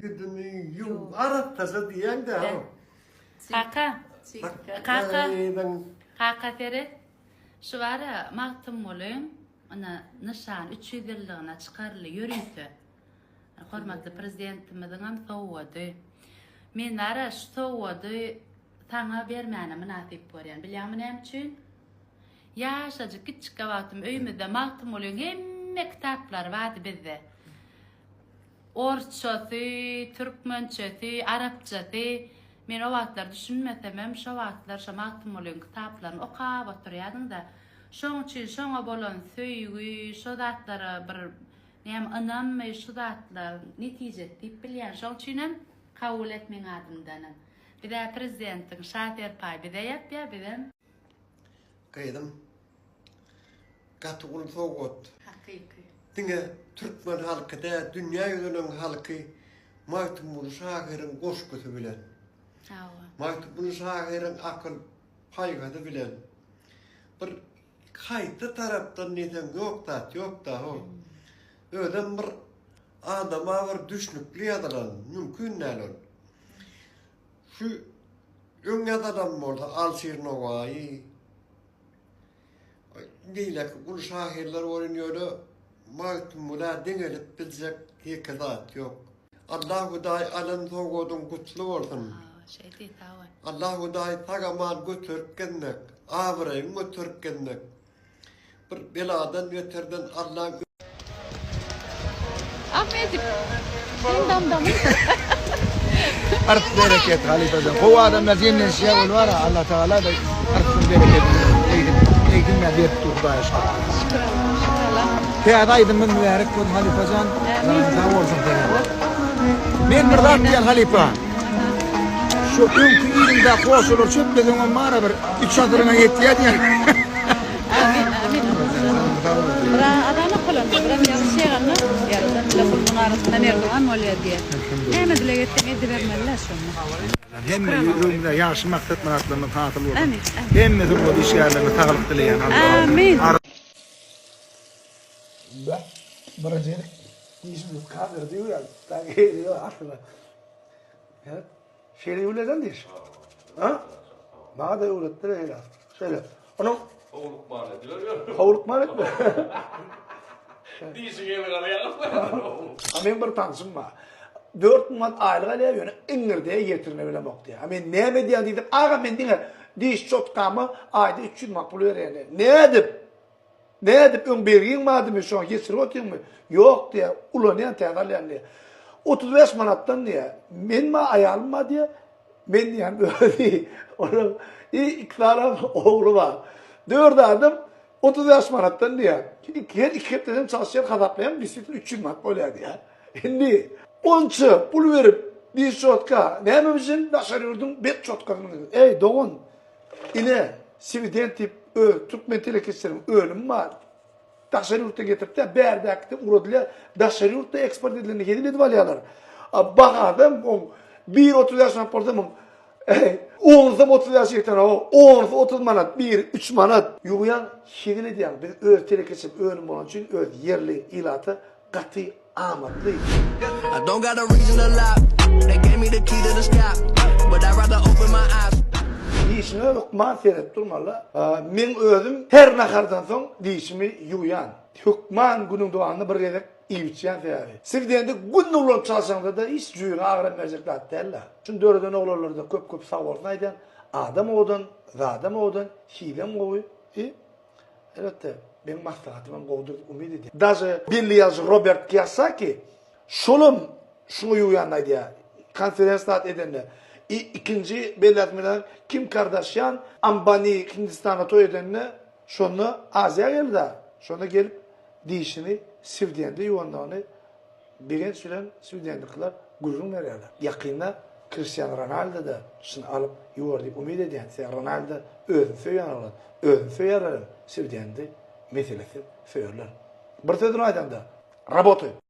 Gidini yung Arap tasa diyen de ha. Kaka Ferit. Şu var ya, Maktum Molun, ona nişan 300 yıllığına çıkarılı yürüytü. Hormatlı prezidentimizin hem soğudu. Men ara şu soğudu, sana vermeyene münasip var yani. Biliyor musun hem için? Yaşacık küçük kavatım öymüzde Maktum Molun hem kitaplar vardı bizde. Orsçası, Türkmençesi, Arapçası. Men o vaatlar düşünmesem hem şu vaatlar şu Maktum Molun kitaplarını okuyup oturuyordum da şoň üçin şoňa bolan söýgü, şu zatlara bir näme anam şu zatlar netije diýip bilýän şoň üçin hem kabul etmeň adymdan. Bir de prezidentiň Şater Pay bir de ýapýar bir de Kaydım. Katugul soğut. hakyky. Dinge Türkmen halkı da dünya yüzünün halkı Maktumul Şahir'in goşkusu bilen. Maktumul Şahir'in akıl paygadı bilen. Bir kaydı taraftan neden yok da o. Öden bir adama bir düşnükli yadalan, mümkün nälon. Şu öňe adam bolsa Alşirnowaý. Diýler ki, bu şahirler oýnýarda Maktumula deňelip biljek hekizat ýok. Allahu daý alan soğudun gutly bolsun. Allahu daý tagaman götürkenmek, awraýyn götürkenmek. Bir beladan yeterden Allah Ahmet'im. Sen damdam. Arf bereket halifeden. Bu adamlar zemden şey olwara Allah Taala da arfın bereket. Eýdim näde turda ýaşar. Täze aýdym men mübarek bol halifejan. Sağ bolsun täze. Men bir zat diýen halifa. Şu öňkü ýylda hoşulur çöplegiň mara bir 3 adyryna ýetýär diýen. Adana kullandı. Biraz yanlış şey aldı. Yarıda telefonun arasından Erdoğan oluyor diye. Hemen dile gittim edivermeliler şunu. Hemme ýürüňde ýaşy maksat maratlaryny tatyl bolsun. Hemme bu işgärlerini tagylyk dileýän Allah. Amin. Barajer, ismi kader diyor ya, tagi diyor aslında. Ya, şeyi öğrendin diyor. Ha? Bana da öğrettiler öyle. Şöyle, onu Oğluk mahalle diyor ya. Havuruk mu öğretme? Değilsin yemek alayalım. Amin bir tanışım var. 4 mat aylık alaya yönü İngiltere'ye getirme bile moktu ya. Amin ne mi diyen dedim, ağa ben dinle, diş çotkamı ayda 300 makbul öğrenir. Ne edip? Ne edip ön bergin madı mı şu an geçirip otuyor mu? Yok diye, ulanıyan teğdarlayan diye. 35 manattan diye, men ma ayalım ma diye, men diyen böyle değil. Onun iki tane oğlu var. 4 adım 35 manattan diye. Her iki hepten çalışıyor kadaplayan bisiklet 300 manat oluyor diye. Şimdi onçı pul verip bir çotka, ne yapmışsın? Daşarı yurdum 5 çotkanın. Ey doğun, yine sividen tip Türkmen telekeslerin ölüm var. Daşarı yurtta getirip de berdekte uğradılar. Daşarı yurtta eksport edilenini yediledi valyalar. Bak adam 1.30 yaşına portamın 10'da 30 yaş yeter o 10'da 30 manat 3 manat yuyan şegili diyen biz öz telekesip ölüm olan için öz yerli ilatı katı amatlı. I don't got a reason to lie. They gave me the key to the sky, but I'd rather open my eyes. Dişimi hükman seyret durmalı. Men özüm her nakardan son dişimi yuyan. Hükman günün doğanını bir gerek İvçiyen seyavi. Sivdiyende gün olup çalışanda da hiç cüyüne ağırın verecekler derler. Çünkü dörden oğulları da köp sağ olsun aydan. Adam oğudun, zadam oğudun, şidem oğuy. Elbette benim maslahatımın kovduğu umid edeyim. Daşı birli yazı Robert Kiyosaki şolum şunu yuyanlaydı ya. Konferans edenler. İkinci belirtmeler Kim Kardashian, Ambani Hindistan'a toy edenler şunu Asya'ya geldi. Şunu gelip dişini Sivdiyende yuvanlarını bilen süren Sivdiyendekiler gururun verirler. Yakında Cristiano Ronaldo da şunu alıp yuvardı umid ediyen. Ronaldo özün söyleyen olur. Özün söylerler. Sivdiyende meselesi söylerler. Bir tedin aydan da robotu